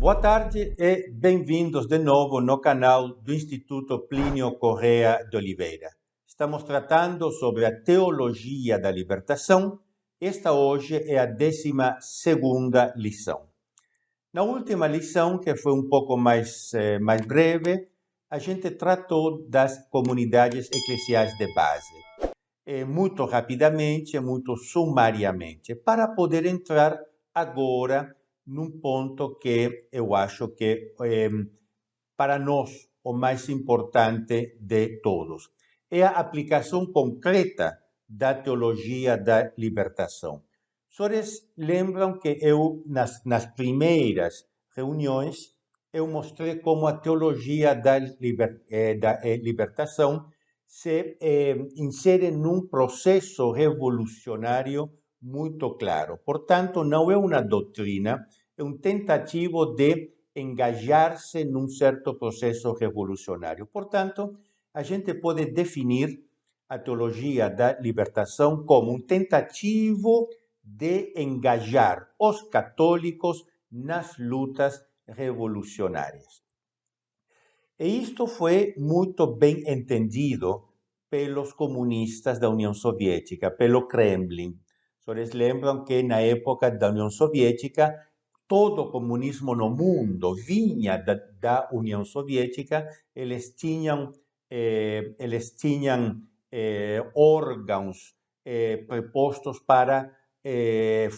Boa tarde e bem-vindos de novo no canal do Instituto Plínio Corrêa de Oliveira. Estamos tratando sobre a teologia da libertação. Esta hoje é a 12ª lição. Na última lição, que foi um pouco mais breve, a gente tratou das comunidades eclesiais de base. Muito rapidamente, muito sumariamente, para poder entrar agora num ponto que eu acho que para nós o mais importante de todos. É a aplicação concreta da teologia da libertação. Vocês lembram que eu, nas primeiras reuniões, eu mostrei como a teologia da libertação se insere num processo revolucionário muito claro. Portanto, não é uma doutrina, é um tentativo de engajar-se num certo processo revolucionário. Portanto, a gente pode definir a teologia da libertação como um tentativo de engajar os católicos nas lutas revolucionárias. E isto foi muito bem entendido pelos comunistas da União Soviética, pelo Kremlin. Vocês lembram que na época da União Soviética, todo o comunismo no mundo vinha da União Soviética, eles tinham órgãos prepostos para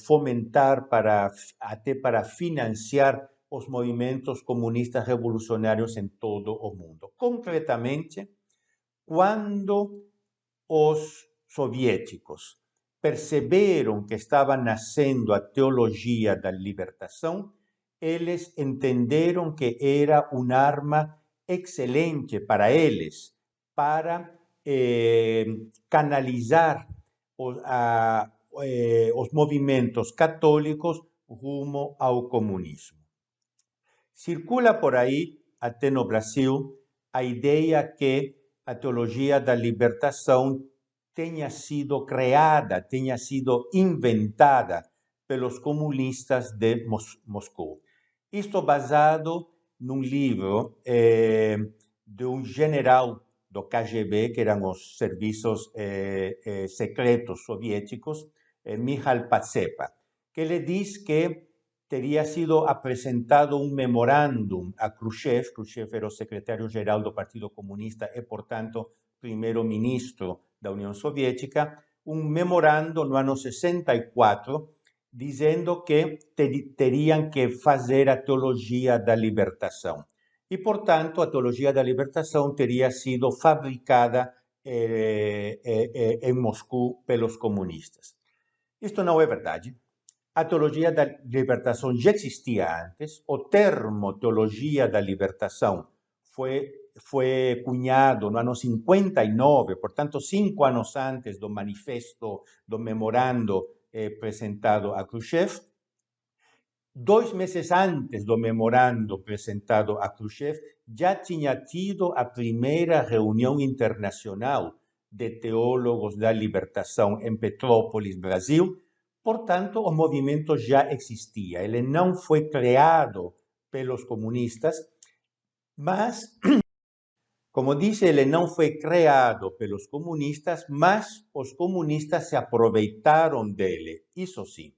fomentar, até para financiar os movimentos comunistas revolucionários em todo o mundo. Concretamente, quando os soviéticos perceberam que estava nascendo a teologia da libertação, eles entenderam que era uma arma excelente para eles, para canalizar os movimentos católicos rumo ao comunismo. Circula por aí, até no Brasil, a ideia que a teologia da libertação tenha sido criada, tenha sido inventada pelos comunistas de Moscou. Isto baseado num livro de um general do KGB, que eram os serviços secretos soviéticos, Mikhail Pacepa, que ele diz que teria sido apresentado um memorándum a Khrushchev. Khrushchev era o secretário-geral do Partido Comunista e, portanto, primeiro-ministro da União Soviética, um memorando no ano 64, dizendo que teriam que fazer a teologia da libertação. E, portanto, a teologia da libertação teria sido fabricada em Moscou pelos comunistas. Isto não é verdade. A teologia da libertação já existia antes. O termo teologia da libertação foi cunhado no ano 59, portanto, 5 anos antes do manifesto, do memorando apresentado a Khrushchev. 2 meses antes do memorando apresentado a Khrushchev, já tinha tido a primeira reunião internacional de teólogos da libertação em Petrópolis, Brasil. Portanto, o movimento já existia. Ele não foi criado pelos comunistas, mas, como disse, ele não foi criado pelos comunistas, mas os comunistas se aproveitaram dele, isso sim.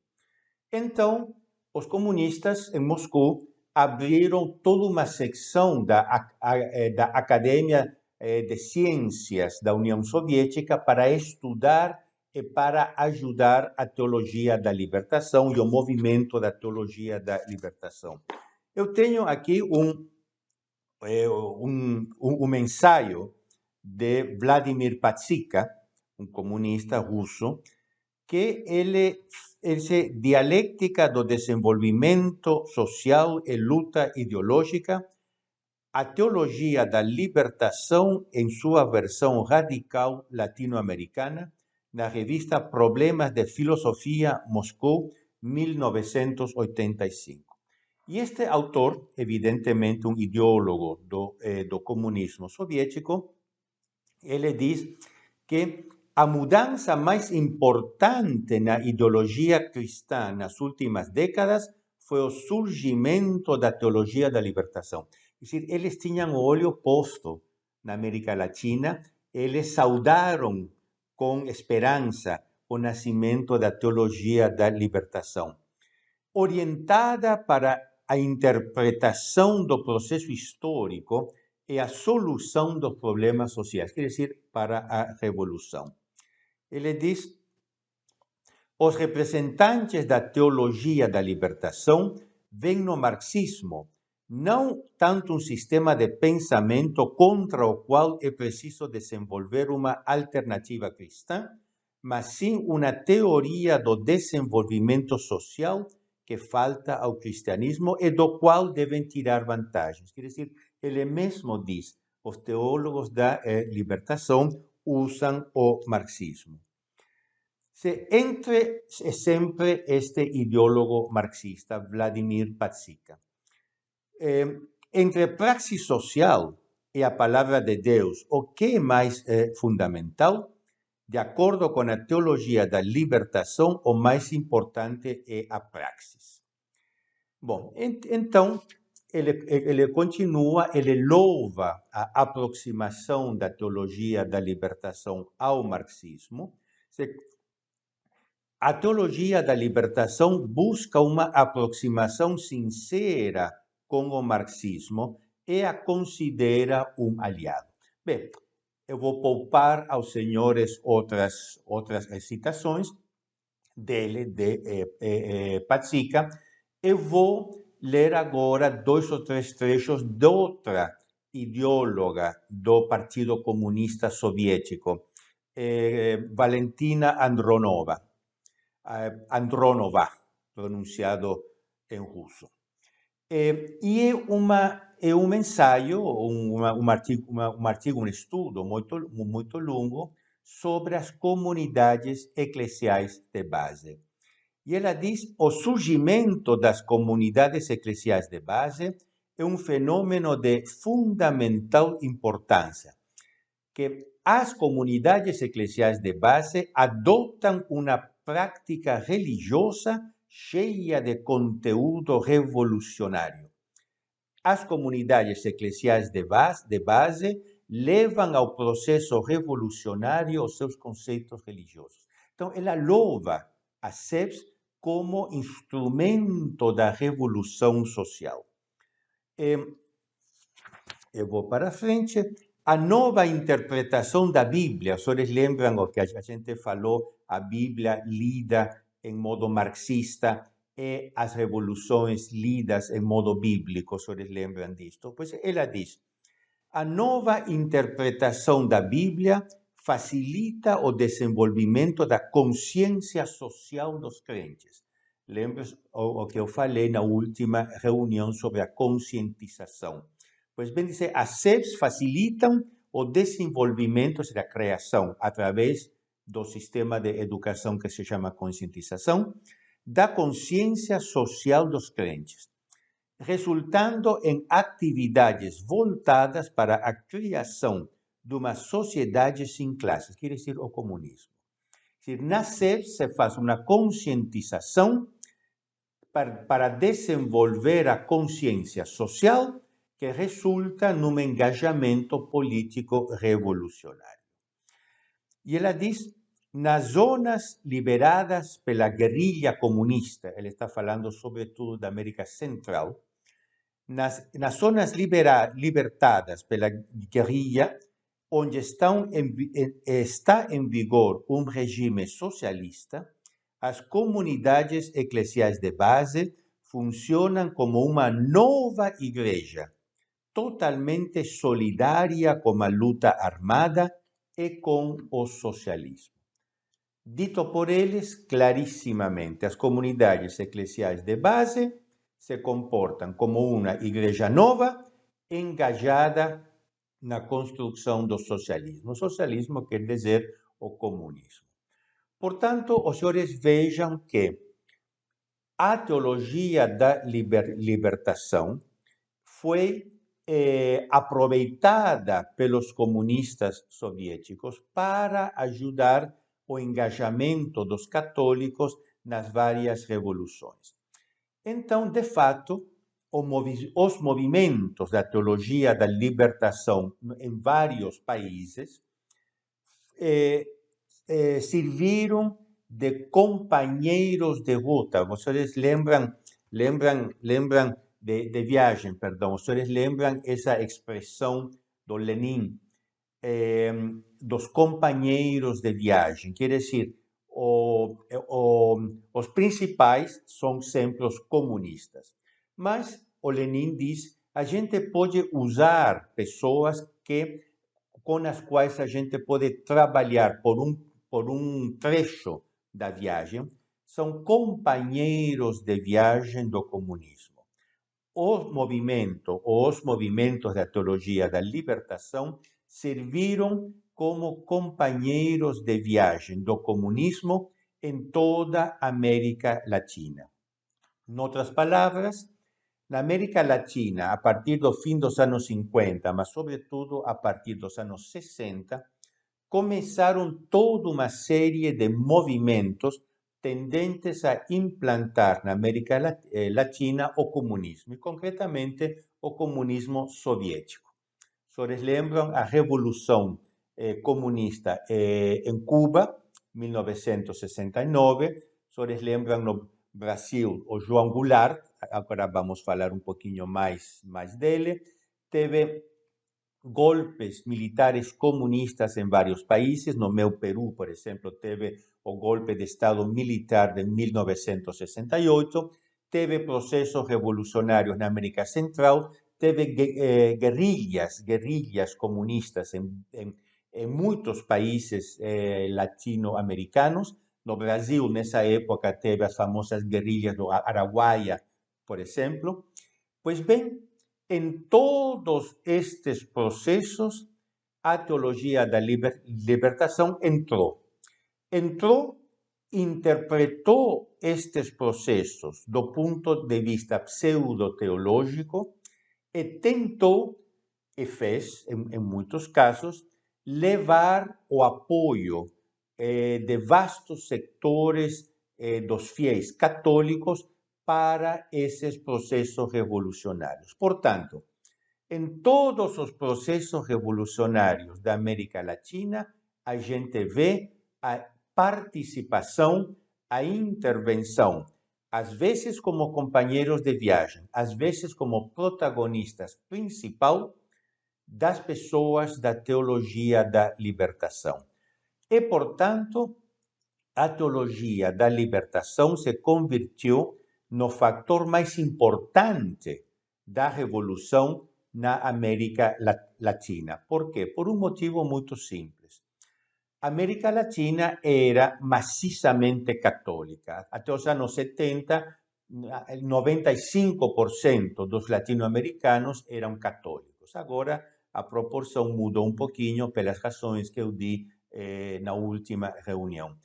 Então, os comunistas em Moscou abriram toda uma secção da Academia de Ciências da União Soviética para estudar e para ajudar a teologia da libertação e o movimento da teologia da libertação. Eu tenho aqui um ensaio de Vladimir Patsika, um comunista russo, que ele dialéctica do desenvolvimento social e luta ideológica, a teologia da libertação em sua versão radical latino-americana, na revista Problemas de Filosofia, Moscou, 1985. E este autor, evidentemente um ideólogo do comunismo soviético, ele diz que a mudança mais importante na ideologia cristã nas últimas décadas foi o surgimento da teologia da libertação. É decir, eles tinham o olho posto na América Latina, eles saudaram com esperança o nascimento da teologia da libertação, orientada para a interpretação do processo histórico e a solução dos problemas sociais, quer dizer, para a revolução. Ele diz: os representantes da teologia da libertação veem no marxismo não tanto um sistema de pensamento contra o qual é preciso desenvolver uma alternativa cristã, mas sim uma teoria do desenvolvimento social que falta ao cristianismo e do qual devem tirar vantagens. Quer dizer, ele mesmo diz, os teólogos da libertação usam o marxismo. Entre sempre este ideólogo marxista, Vladimir Patsica. Entre praxis social e a palavra de Deus, o que é mais fundamental? De acordo com a teologia da libertação, o mais importante é a praxis. Bom, então, ele continua, ele louva a aproximação da teologia da libertação ao marxismo. A teologia da libertação busca uma aproximação sincera com o marxismo e a considera um aliado. Bem, eu vou poupar aos senhores outras citações dele, de Patsica. Eu vou ler agora 2 ou 3 trechos de outra ideóloga do Partido Comunista Soviético, Valentina Andronova, pronunciado em russo. E é um ensaio, um artigo, um estudo muito longo sobre as comunidades eclesiais de base. E ela diz: o surgimento das comunidades eclesiais de base é um fenômeno de fundamental importância, que as comunidades eclesiais de base adotam uma prática religiosa cheia de conteúdo revolucionário. As comunidades eclesiais de base levam ao processo revolucionário os seus conceitos religiosos. Então, ela louva a SEBS como instrumento da revolução social. Eu vou para frente. A nova interpretação da Bíblia, os senhores lembram o que a gente falou, a Bíblia lida em modo marxista e as revoluções lidas em modo bíblico, os senhores lembram disto? Pois ela diz: a nova interpretação da Bíblia facilita o desenvolvimento da consciência social dos crentes. Lembra o que eu falei na última reunião sobre a conscientização? Pois bem, dizer, as SEBs facilitam o desenvolvimento da criação através do sistema de educação que se chama conscientização, da consciência social dos crentes, resultando em atividades voltadas para a criação de uma sociedade sem classes, quer dizer, o comunismo. Na SEBs se faz uma conscientização para desenvolver a consciência social que resulta num engajamento político revolucionário. E ela diz: nas zonas liberadas pela guerrilha comunista, ela está falando sobretudo da América Central, nas zonas libertadas pela guerrilha, onde está em vigor um regime socialista, as comunidades eclesiais de base funcionam como uma nova igreja, totalmente solidária com a luta armada e com o socialismo. Dito por eles clarissimamente, as comunidades eclesiais de base se comportam como uma igreja nova, engajada na construção do socialismo. O socialismo quer dizer o comunismo. Portanto, os senhores vejam que a teologia da libertação foi aproveitada pelos comunistas soviéticos para ajudar o engajamento dos católicos nas várias revoluções. Então, de fato, os movimentos da teologia da libertação em vários países serviram de companheiros de ruta. Vocês lembram de viagem, perdão. Vocês lembram essa expressão do Lenin, dos companheiros de viagem? Quer dizer, os principais são sempre os comunistas. Mas o Lenin diz, a gente pode usar pessoas com as quais a gente pode trabalhar por um trecho da viagem, são companheiros de viagem do comunismo. Os movimentos da teologia da libertação serviram como companheiros de viagem do comunismo em toda a América Latina. Em outras palavras, na América Latina, a partir do fim dos anos 50, mas sobretudo a partir dos anos 60, começaram toda uma série de movimentos tendentes a implantar na América Latina o comunismo, e concretamente o comunismo soviético. Vocês lembram a Revolução Comunista em Cuba, 1969, vocês lembram no Brasil o João Goulart, agora vamos falar um pouquinho mais dele, teve golpes militares comunistas em vários países. No meu Peru, por exemplo, teve o golpe de Estado militar de 1968, teve processos revolucionários na América Central, teve guerrilhas comunistas em muitos países latino-americanos. No Brasil, nessa época, teve as famosas guerrilhas do Araguaia, por exemplo. Pois bem, em todos estes processos, a teologia da libertação entrou, interpretou estes processos do ponto de vista pseudo-teológico e tentou, e fez, em muitos casos, levar o apoio de vastos sectores dos fiéis católicos para esses processos revolucionários. Portanto, em todos os processos revolucionários da América Latina, a gente vê a participação, a intervenção, às vezes como companheiros de viagem, às vezes como protagonistas principais das pessoas da teologia da libertação. E, portanto, a teologia da libertação se convertiu no fator mais importante da revolução na América Latina. Por quê? Por um motivo muito simples. A América Latina era maciçamente católica. Até os anos 70, 95% dos latino-americanos eram católicos. Agora, a proporção mudou um pouquinho pelas razões que eu di na última reunião.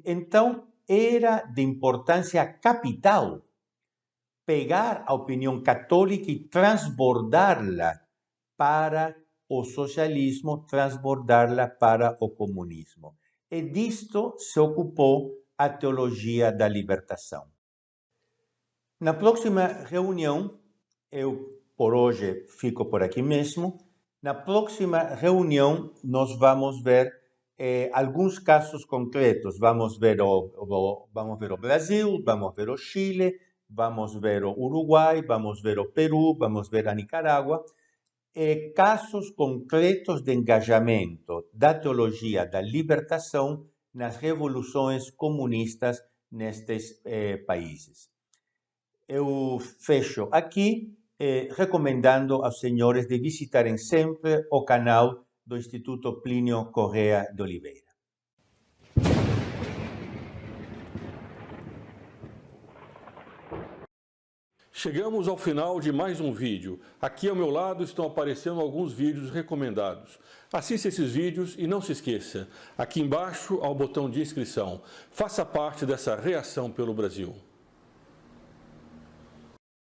Então, era de importância capital pegar a opinião católica e transbordá-la para o socialismo, transbordá-la para o comunismo. E disto se ocupou a teologia da libertação. Na próxima reunião, eu por hoje fico por aqui mesmo. Na próxima reunião, nós vamos ver alguns casos concretos. Vamos ver o Brasil, vamos ver o Chile, vamos ver o Uruguai, vamos ver o Peru, vamos ver a Nicarágua. Casos concretos de engajamento da teologia da libertação nas revoluções comunistas nestes países. Eu fecho aqui recomendando aos senhores de visitarem sempre o canal do Instituto Plínio Corrêa de Oliveira. Chegamos ao final de mais um vídeo. Aqui ao meu lado estão aparecendo alguns vídeos recomendados. Assista esses vídeos e não se esqueça, aqui embaixo há o botão de inscrição. Faça parte dessa reação pelo Brasil.